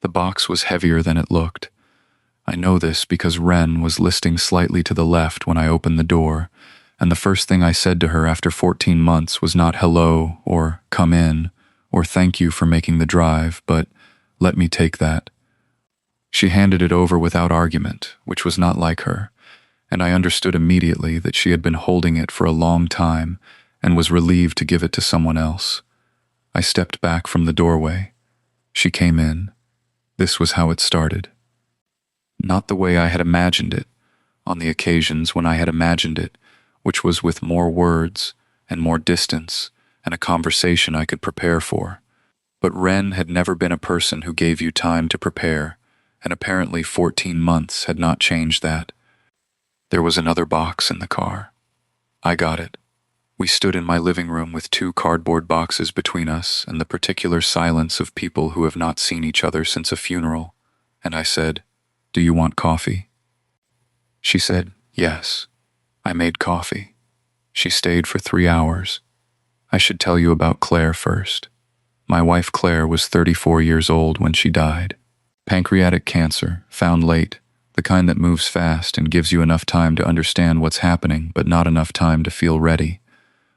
The box was heavier than it looked. I know this because Wren was listing slightly to the left when I opened the door, and the first thing I said to her after 14 months was not hello or come in or thank you for making the drive, but let me take that. She handed it over without argument, which was not like her, and I understood immediately that she had been holding it for a long time and was relieved to give it to someone else. I stepped back from the doorway. She came in. This was how it started. Not the way I had imagined it, on the occasions when I had imagined it, which was with more words and more distance and a conversation I could prepare for. But Wren had never been a person who gave you time to prepare, and apparently 14 months had not changed that. There was another box in the car. I got it. We stood in my living room with 2 cardboard boxes between us and the particular silence of people who have not seen each other since a funeral, and I said, "Do you want coffee?" She said, "Yes." I made coffee. She stayed for 3 hours. I should tell you about Claire first. My wife Claire was 34 years old when she died. Pancreatic cancer, found late, the kind that moves fast and gives you enough time to understand what's happening but not enough time to feel ready.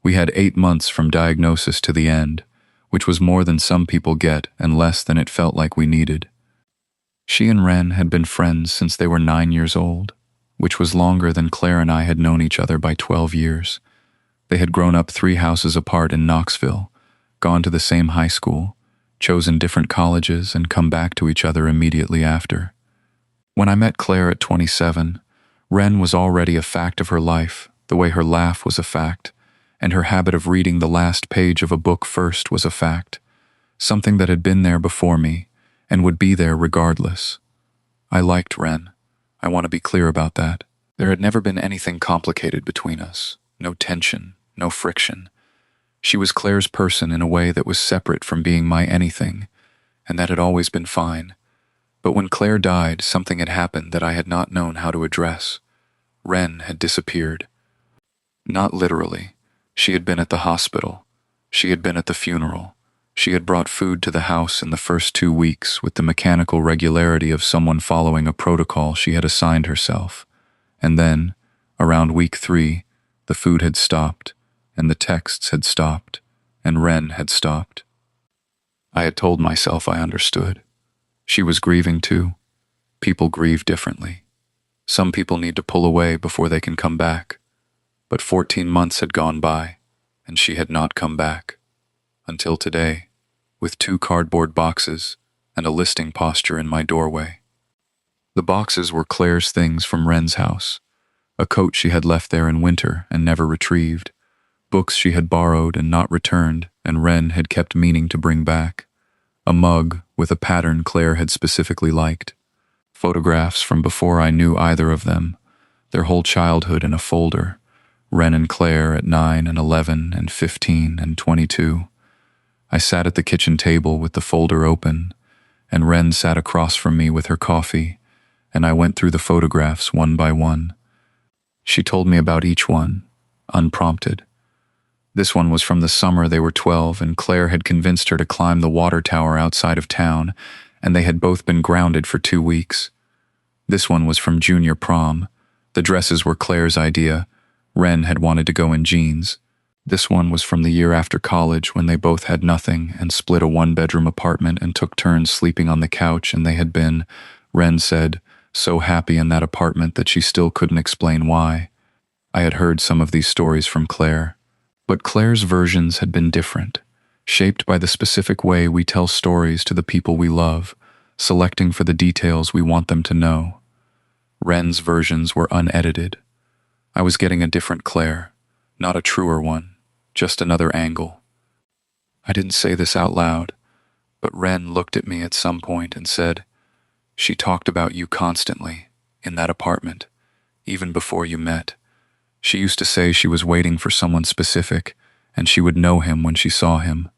We had 8 months from diagnosis to the end, which was more than some people get and less than it felt like we needed. She and Wren had been friends since they were 9 years old, which was longer than Claire and I had known each other by 12 years. They had grown up 3 houses apart in Knoxville, gone to the same high school, chosen different colleges, and come back to each other immediately after. When I met Claire at 27, Wren was already a fact of her life, the way her laugh was a fact, and her habit of reading the last page of a book first was a fact, something that had been there before me and would be there regardless. I liked Wren. I want to be clear about that. There had never been anything complicated between us, no tension, no friction. She was Claire's person in a way that was separate from being my anything, and that had always been fine. But when Claire died, something had happened that I had not known how to address. Wren had disappeared. Not literally. She had been at the hospital. She had been at the funeral. She had brought food to the house in the first 2 weeks with the mechanical regularity of someone following a protocol she had assigned herself. And then, around week 3, the food had stopped, and the texts had stopped, and Wren had stopped. I had told myself I understood. She was grieving too. People grieve differently. Some people need to pull away before they can come back. But 14 months had gone by, and she had not come back. Until today, with 2 cardboard boxes and a listing posture in my doorway. The boxes were Claire's things from Wren's house, a coat she had left there in winter and never retrieved, books she had borrowed and not returned and Wren had kept meaning to bring back, a mug with a pattern Claire had specifically liked, photographs from before I knew either of them, their whole childhood in a folder, Wren and Claire at 9 and 11 and 15 and 22. I sat at the kitchen table with the folder open, and Wren sat across from me with her coffee, and I went through the photographs one by one. She told me about each one, unprompted. This one was from the summer they were 12, and Claire had convinced her to climb the water tower outside of town, and they had both been grounded for 2 weeks. This one was from junior prom. The dresses were Claire's idea. Wren had wanted to go in jeans. This one was from the year after college when they both had nothing and split a 1-bedroom apartment and took turns sleeping on the couch, and they had been, Wren said, so happy in that apartment that she still couldn't explain why. I had heard some of these stories from Claire, but Claire's versions had been different, shaped by the specific way we tell stories to the people we love, selecting for the details we want them to know. Wren's versions were unedited. I was getting a different Claire, not a truer one, just another angle. I didn't say this out loud, but Wren looked at me at some point and said, "She talked about you constantly, in that apartment, even before you met. She used to say she was waiting for someone specific, and she would know him when she saw him."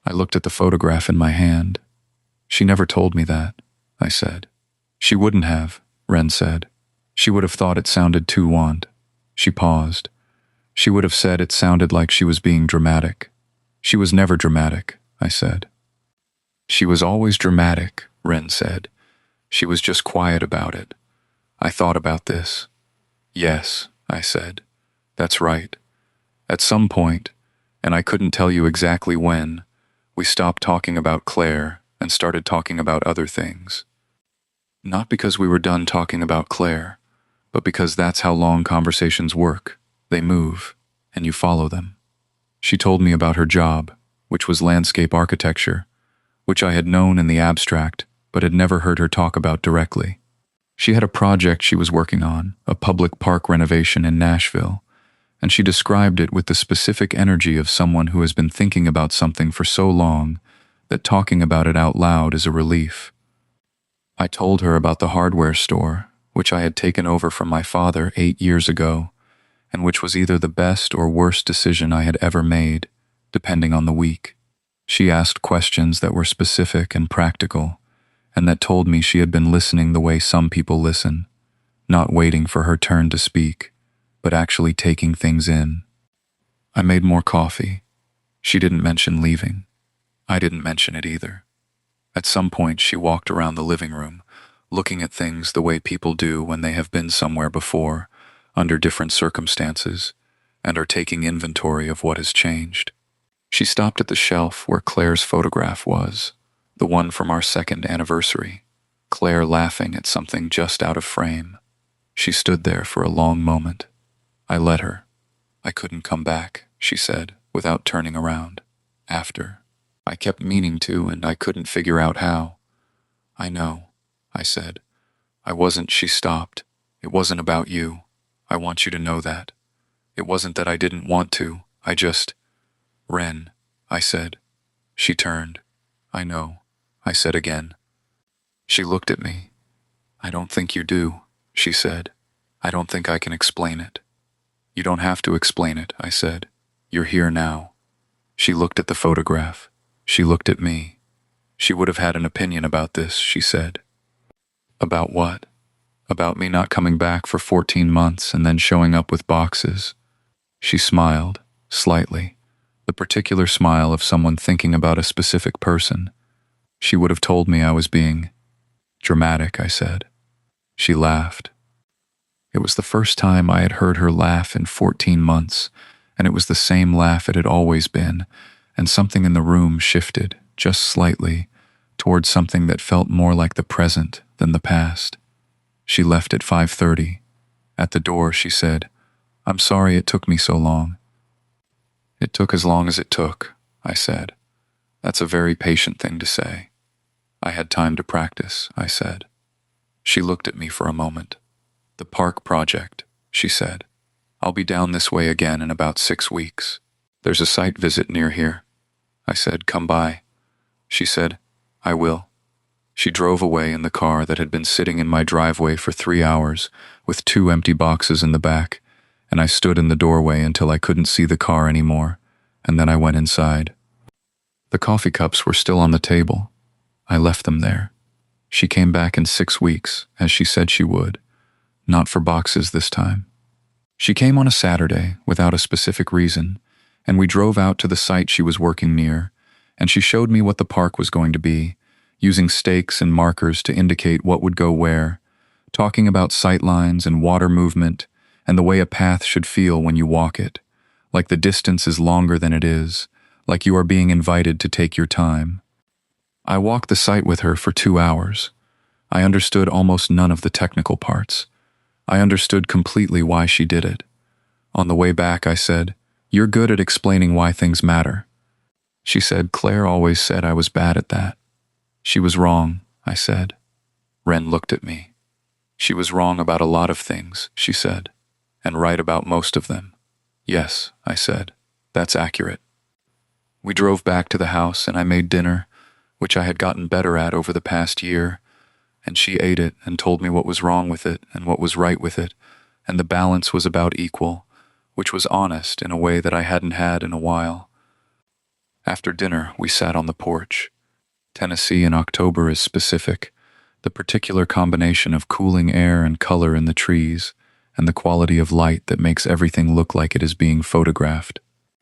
I looked at the photograph in my hand. "She never told me that," I said. "She wouldn't have," Wren said. "She would have thought it sounded too want." She paused. "She would have said it sounded like she was being dramatic." "She was never dramatic," I said. "She was always dramatic," Wren said. She was just quiet about it. I thought about this. Yes, I said. That's right. At some point, and I couldn't tell you exactly when, we stopped talking about Claire and started talking about other things. Not because we were done talking about Claire, but because that's how long conversations work. They move, and you follow them. She told me about her job, which was landscape architecture, which I had known in the abstract, but had never heard her talk about directly. She had a project she was working on, a public park renovation in Nashville, and she described it with the specific energy of someone who has been thinking about something for so long that talking about it out loud is a relief. I told her about the hardware store, which I had taken over from my father 8 years ago, and which was either the best or worst decision I had ever made, depending on the week. She asked questions that were specific and practical, and that told me she had been listening the way some people listen, not waiting for her turn to speak, but actually taking things in. I made more coffee. She didn't mention leaving. I didn't mention it either. At some point, she walked around the living room, looking at things the way people do when they have been somewhere before, under different circumstances, and are taking inventory of what has changed. She stopped at the shelf where Claire's photograph was, the one from our second anniversary, Claire laughing at something just out of frame. She stood there for a long moment. I let her. I couldn't come back, she said, without turning around. After. I kept meaning to, and I couldn't figure out how. I know, I said. I wasn't. She stopped. It wasn't about you. I want you to know that. It wasn't that I didn't want to. I just... Wren, I said. She turned. I know, I said again. She looked at me. I don't think you do, she said. I don't think I can explain it. You don't have to explain it, I said. You're here now. She looked at the photograph. She looked at me. She would have had an opinion about this, she said. About what? About me not coming back for 14 months and then showing up with boxes. She smiled, slightly, the particular smile of someone thinking about a specific person. She would have told me I was being dramatic, I said. She laughed. It was the first time I had heard her laugh in 14 months, and it was the same laugh it had always been, and something in the room shifted, just slightly, towards something that felt more like the present than the past. She left at 5:30. At the door, she said, I'm sorry it took me so long. It took as long as it took, I said. That's a very patient thing to say. I had time to practice, I said. She looked at me for a moment. The park project, she said. I'll be down this way again in about 6 weeks. There's a site visit near here. I said, come by. She said, I will. She drove away in the car that had been sitting in my driveway for 3 hours with 2 empty boxes in the back, and I stood in the doorway until I couldn't see the car anymore, and then I went inside. The coffee cups were still on the table. I left them there. She came back in 6 weeks, as she said she would. Not for boxes this time. She came on a Saturday without a specific reason, and we drove out to the site she was working near, and she showed me what the park was going to be, using stakes and markers to indicate what would go where, talking about sight lines and water movement and the way a path should feel when you walk it, like the distance is longer than it is, like you are being invited to take your time. I walked the site with her for 2 hours. I understood almost none of the technical parts. I understood completely why she did it. On the way back, I said, You're good at explaining why things matter. She said, Claire always said I was bad at that. She was wrong, I said. Wren looked at me. She was wrong about a lot of things, she said, and right about most of them. Yes, I said, that's accurate. We drove back to the house and I made dinner, which I had gotten better at over the past year, and she ate it and told me what was wrong with it and what was right with it, and the balance was about equal, which was honest in a way that I hadn't had in a while. After dinner, we sat on the porch. Tennessee in October is specific, the particular combination of cooling air and color in the trees, and the quality of light that makes everything look like it is being photographed.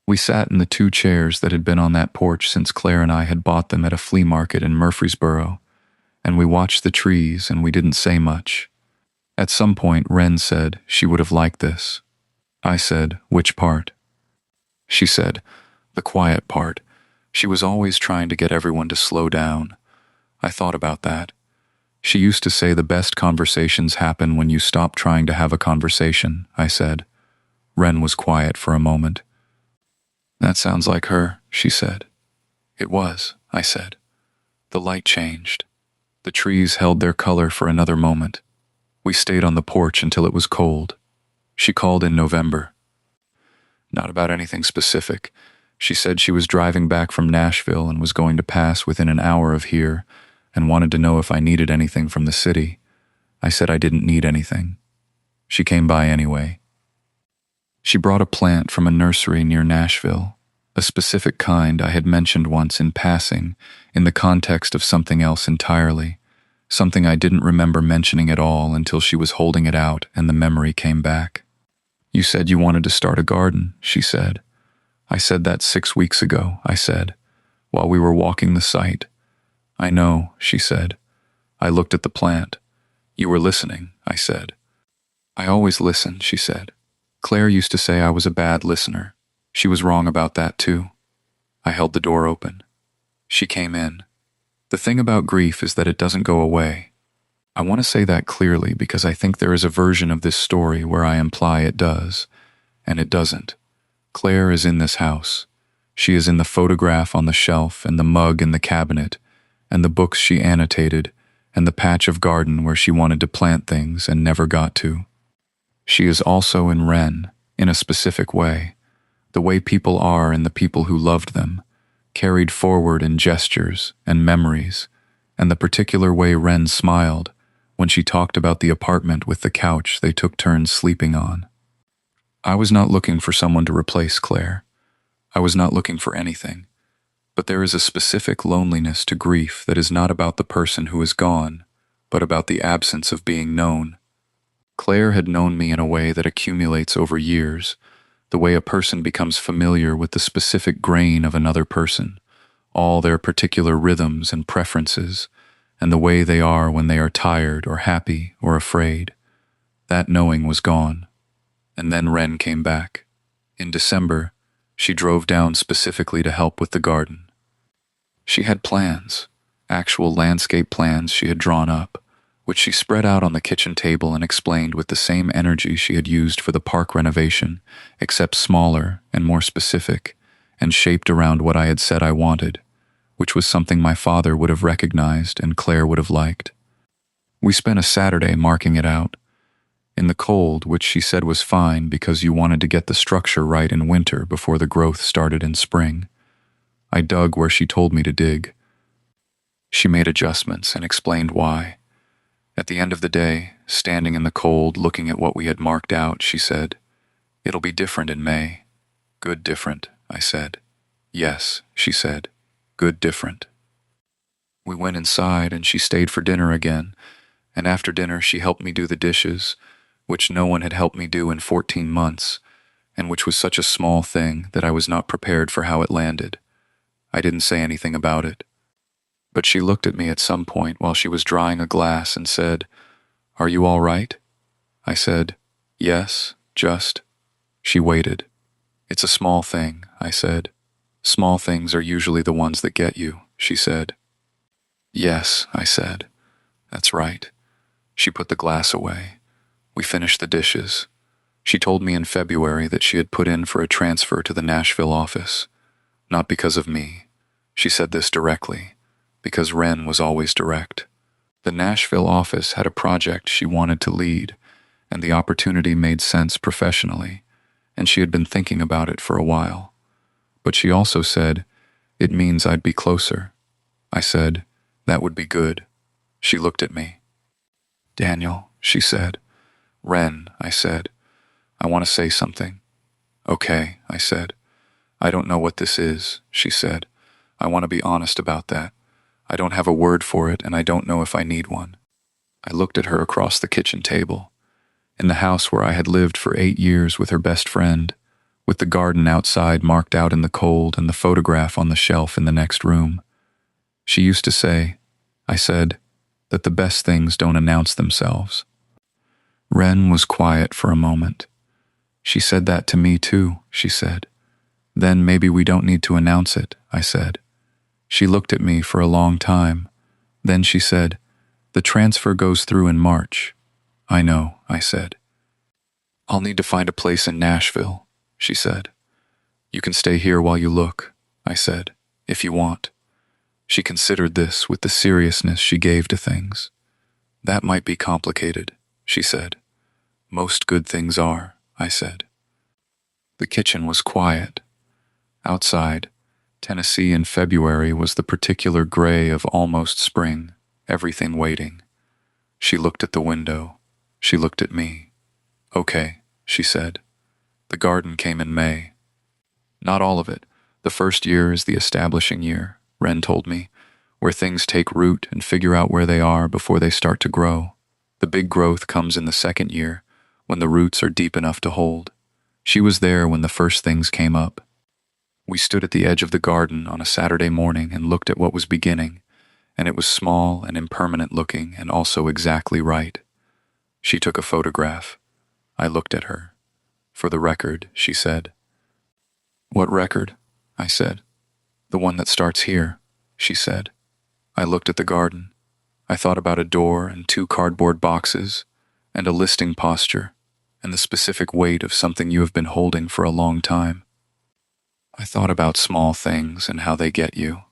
We sat in the 2 chairs that had been on that porch since Claire and I had bought them at a flea market in Murfreesboro, and we watched the trees and we didn't say much. At some point, Wren said she would have liked this. I said, which part? She said, the quiet part. She was always trying to get everyone to slow down. I thought about that. She used to say the best conversations happen when you stop trying to have a conversation, I said. Wren was quiet for a moment. That sounds like her, she said. It was, I said. The light changed. The trees held their color for another moment. We stayed on the porch until it was cold. She called in November. Not about anything specific. She said she was driving back from Nashville and was going to pass within an hour of here and wanted to know if I needed anything from the city. I said I didn't need anything. She came by anyway. She brought a plant from a nursery near Nashville, a specific kind I had mentioned once in passing in the context of something else entirely, something I didn't remember mentioning at all until she was holding it out and the memory came back. You said you wanted to start a garden, she said. I said that 6 weeks ago, I said, while we were walking the site. I know, she said. I looked at the plant. You were listening, I said. I always listen, she said. Claire used to say I was a bad listener. She was wrong about that too. I held the door open. She came in. The thing about grief is that it doesn't go away. I want to say that clearly because I think there is a version of this story where I imply it does, and it doesn't. Claire is in this house. She is in the photograph on the shelf and the mug in the cabinet, and the books she annotated, and the patch of garden where she wanted to plant things and never got to. She is also in Wren, in a specific way, the way people are in the people who loved them, carried forward in gestures and memories, and the particular way Wren smiled when she talked about the apartment with the couch they took turns sleeping on. I was not looking for someone to replace Claire. I was not looking for anything. But there is a specific loneliness to grief that is not about the person who is gone, but about the absence of being known. Claire had known me in a way that accumulates over years, the way a person becomes familiar with the specific grain of another person, all their particular rhythms and preferences, and the way they are when they are tired or happy or afraid. That knowing was gone. And then Wren came back. In December, she drove down specifically to help with the garden. She had plans, actual landscape plans she had drawn up, which she spread out on the kitchen table and explained with the same energy she had used for the park renovation, except smaller and more specific, and shaped around what I had said I wanted, which was something my father would have recognized and Claire would have liked. We spent a Saturday marking it out. In the cold, which she said was fine because you wanted to get the structure right in winter before the growth started in spring. I dug where she told me to dig. She made adjustments and explained why. At the end of the day, standing in the cold looking at what we had marked out, she said, "It'll be different in May." "Good different," I said. "Yes," she said. "Good different." We went inside and she stayed for dinner again, and after dinner she helped me do the dishes, which no one had helped me do in 14 months, and which was such a small thing that I was not prepared for how it landed. I didn't say anything about it. But she looked at me at some point while she was drying a glass and said, "Are you all right?" I said, "Yes, just." She waited. "It's a small thing," I said. "Small things are usually the ones that get you," she said. "Yes," I said. "That's right." She put the glass away. We finished the dishes. She told me in February that she had put in for a transfer to the Nashville office. Not because of me. She said this directly, because Wren was always direct. The Nashville office had a project she wanted to lead, and the opportunity made sense professionally, and she had been thinking about it for a while. But she also said, "It means I'd be closer." I said, "That would be good." She looked at me. "Daniel," she said. "Wren," I said. "I want to say something." "Okay," I said. "I don't know what this is," she said. "I want to be honest about that. I don't have a word for it, and I don't know if I need one." I looked at her across the kitchen table, in the house where I had lived for 8 years with her best friend, with the garden outside marked out in the cold and the photograph on the shelf in the next room. She used to say, I said, that the best things don't announce themselves. Wren was quiet for a moment. She said that to me too, she said. Then maybe we don't need to announce it, I said. She looked at me for a long time. Then she said, the transfer goes through in March. I know, I said. I'll need to find a place in Nashville, she said. You can stay here while you look, I said, if you want. She considered this with the seriousness she gave to things. That might be complicated, she said. Most good things are, I said. The kitchen was quiet. Outside, Tennessee in February was the particular gray of almost spring, everything waiting. She looked at the window. She looked at me. Okay, she said. The garden came in May. Not all of it. The first year is the establishing year, Wren told me, where things take root and figure out where they are before they start to grow. The big growth comes in the second year, when the roots are deep enough to hold. She was there when the first things came up. We stood at the edge of the garden on a Saturday morning and looked at what was beginning, and it was small and impermanent looking and also exactly right. She took a photograph. I looked at her. For the record, she said. What record? I said. The one that starts here, she said. I looked at the garden. I thought about a door and 2 cardboard boxes, and a listing posture, and the specific weight of something you have been holding for a long time. I thought about small things and how they get you.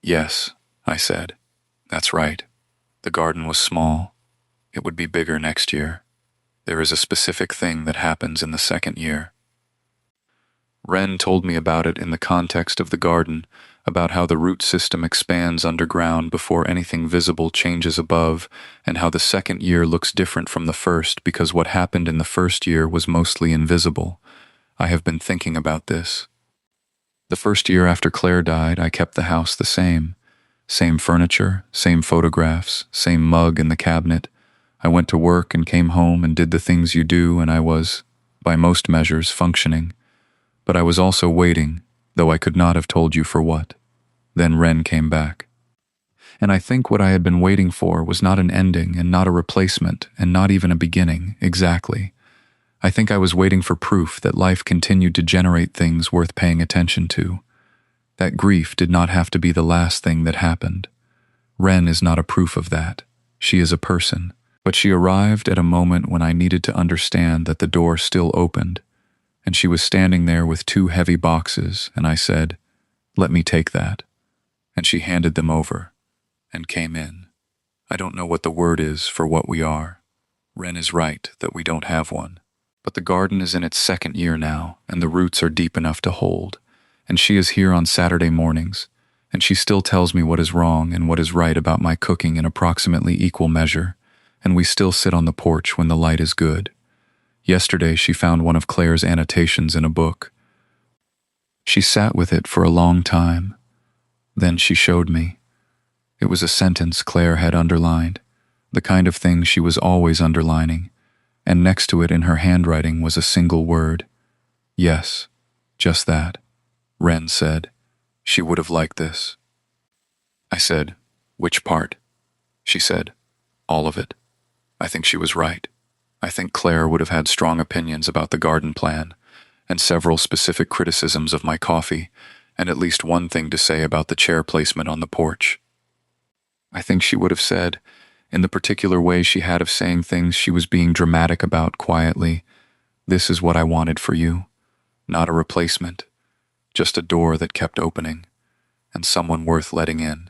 Yes, I said. That's right. The garden was small. It would be bigger next year. There is a specific thing that happens in the second year. Wren told me about it in the context of the garden, about how the root system expands underground before anything visible changes above, and how the second year looks different from the first because what happened in the first year was mostly invisible. I have been thinking about this. The first year after Claire died, I kept the house the same. Same furniture, same photographs, same mug in the cabinet. I went to work and came home and did the things you do, and I was, by most measures, functioning. But I was also waiting, though I could not have told you for what. Then Wren came back. And I think what I had been waiting for was not an ending and not a replacement and not even a beginning, exactly. I think I was waiting for proof that life continued to generate things worth paying attention to. That grief did not have to be the last thing that happened. Wren is not a proof of that. She is a person. But she arrived at a moment when I needed to understand that the door still opened, and she was standing there with 2 heavy boxes, and I said, "Let me take that." And she handed them over, and came in. I don't know what the word is for what we are. Wren is right that we don't have one. But the garden is in its second year now, and the roots are deep enough to hold, and she is here on Saturday mornings, and she still tells me what is wrong and what is right about my cooking in approximately equal measure, and we still sit on the porch when the light is good. Yesterday she found one of Claire's annotations in a book. She sat with it for a long time. Then she showed me. It was a sentence Claire had underlined, the kind of thing she was always underlining, and next to it in her handwriting was a single word. Yes, just that. Wren said. She would have liked this. I said, "Which part?" She said, "All of it." I think she was right. I think Claire would have had strong opinions about the garden plan, and several specific criticisms of my coffee, and at least one thing to say about the chair placement on the porch. I think she would have said, in the particular way she had of saying things she was being dramatic about quietly, "This is what I wanted for you. Not a replacement. Just a door that kept opening, and someone worth letting in."